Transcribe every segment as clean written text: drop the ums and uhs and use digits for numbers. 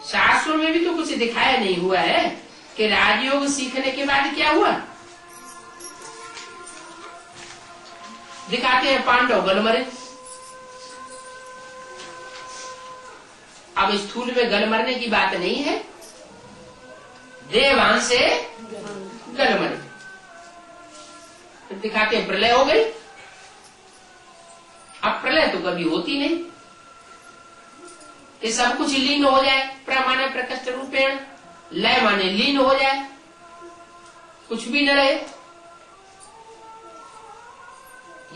शास्त्रों में भी तो कुछ दिखाया नहीं हुआ है कि राजयोग सीखने के बाद क्या हुआ। दिखाते हैं पांडव गल मरे। अब स्थूल में गल मरने की बात नहीं है, देवांश से गल मरे। दिखाते हैं प्रलय हो गई। अब प्रलय तो कभी होती नहीं कि सब कुछ लीन हो जाए, प्रमाणे प्रकृष्ट रूपेण, लय माने लीन हो जाए, कुछ भी न रहे।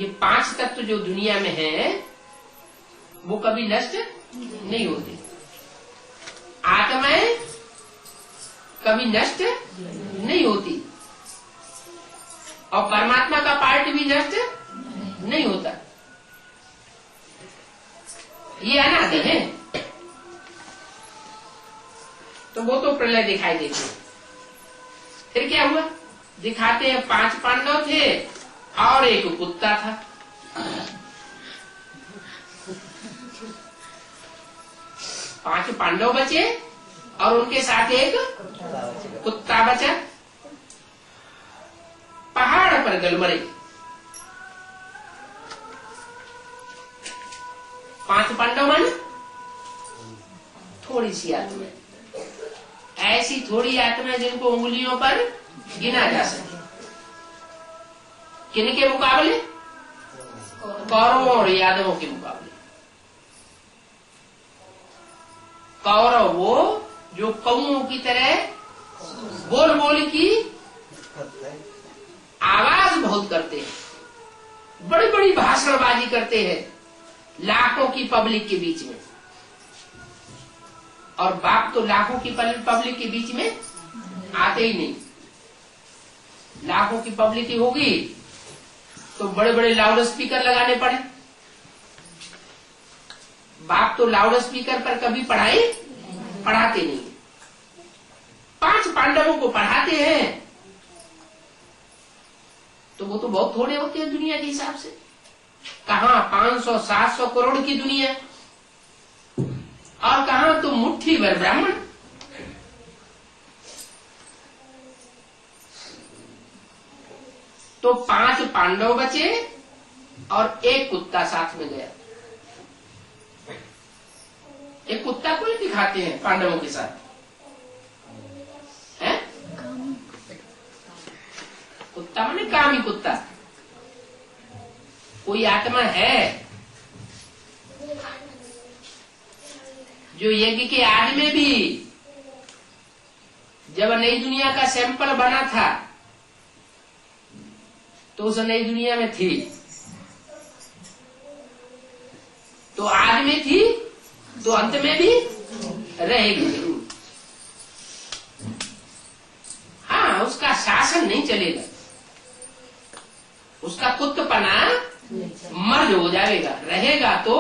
ये 5 तत्व जो दुनिया में है वो कभी नष्ट नहीं होते। आत्माएं कभी नष्ट नहीं होती और परमात्मा का पार्ट भी नष्ट नहीं होता। ये अनादि है। तो वो तो प्रलय दिखाई देते। फिर क्या हुआ? दिखाते हैं 5 पांडव थे और एक कुत्ता था। 5 पांडव बचे और उनके साथ एक कुत्ता बचा। पहाड़ पर गल मरे। 5 पांडव माने थोड़ी सी आत्मा, ऐसी थोड़ी आत्मा जिनको उंगलियों पर गिना जा सके। किनके मुकाबले? कौरवों और यादवों के मुकाबले। कौरव वो जो कौओं की तरह बोल बोल की आवाज बहुत करते हैं, बड़ी बड़ी भाषणबाजी करते हैं लाखों की पब्लिक के बीच में। और बाप तो लाखों की पब्लिक के बीच में आते ही नहीं। लाखों की पब्लिक ही होगी तो बड़े बड़े लाउड स्पीकर लगाने पड़े। बाप तो लाउड स्पीकर पर कभी पढ़ाते नहीं। 5 पांडवों को पढ़ाते हैं तो वो तो बहुत थोड़े होते हैं दुनिया के हिसाब से। कहां 500-700 करोड़ की दुनिया और कहां तो मुट्ठी भर ब्राह्मण। तो 5 पांडव बचे और एक कुत्ता साथ में गया। एक कुत्ता को ही दिखाते हैं पांडवों के साथ, है? कुत्ता माने कामी कुत्ता। कोई आत्मा है जो यज्ञ के आदि में भी जब नई दुनिया का सैंपल बना था तो उस नई दुनिया में थी, तो आज में थी तो अंत में भी रहेगी जरूर। हाँ, उसका शासन नहीं चलेगा, उसका कुत्तपना मर्ज हो जाएगा। रहेगा तो,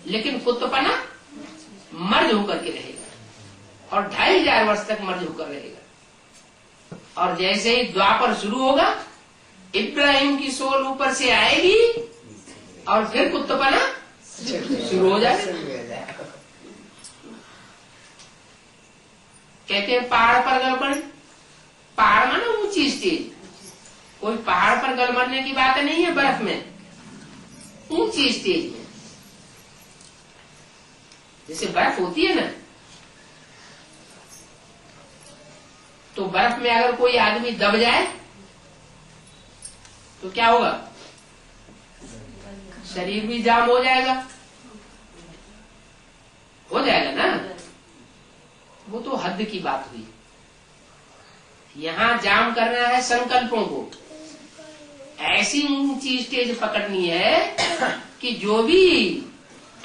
लेकिन कुत्तपना मर्ज होकर के रहेगा और 2500 वर्ष तक मर्ज होकर रहेगा। और जैसे ही द्वापर शुरू होगा, इब्राहिम की सोल ऊपर से आएगी और फिर कुत्तपना शुरू हो जाएगा। कहते हैं पहाड़ पर गल मरे। पहाड़ माना ऊंची स्टेज। कोई पहाड़ पर गल मरने की बात नहीं है, बर्फ में ऊंची स्टेज में जैसे बर्फ होती है ना, तो बर्फ में अगर कोई आदमी दब जाए तो क्या होगा? शरीर भी जाम हो जाएगा ना। वो तो हद की बात हुई। यहां जाम करना है संकल्पों को। ऐसी ऊंची स्टेज पकड़नी है कि जो भी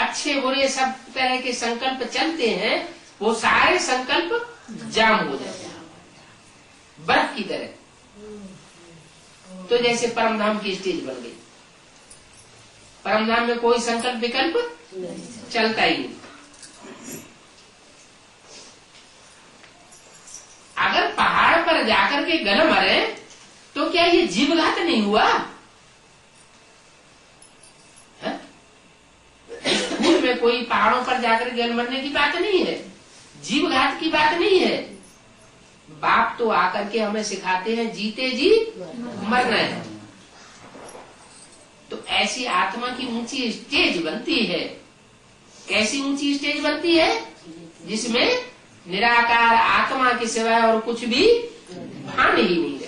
अच्छे बुरे सब तरह के संकल्प चलते हैं वो सारे संकल्प जाम हो जाते हैं बर्फ की तरह। तो जैसे परमधाम की स्टेज बन गई। परमधाम में कोई संकल्प विकल्प चलता ही नहीं। अगर पहाड़ पर जाकर के गल मरे तो क्या ये जीवघात नहीं हुआ? स्कूल में कोई पहाड़ों पर जाकर गल मरने की बात नहीं है। जीव घात की बात नहीं है। बाप तो आकर के हमें सिखाते हैं जीते जी मरना है। तो ऐसी आत्मा की ऊंची स्टेज बनती है। कैसी ऊंची स्टेज बनती है? जिसमें निराकार आत्मा के सिवाय और कुछ भी भान ही नहीं।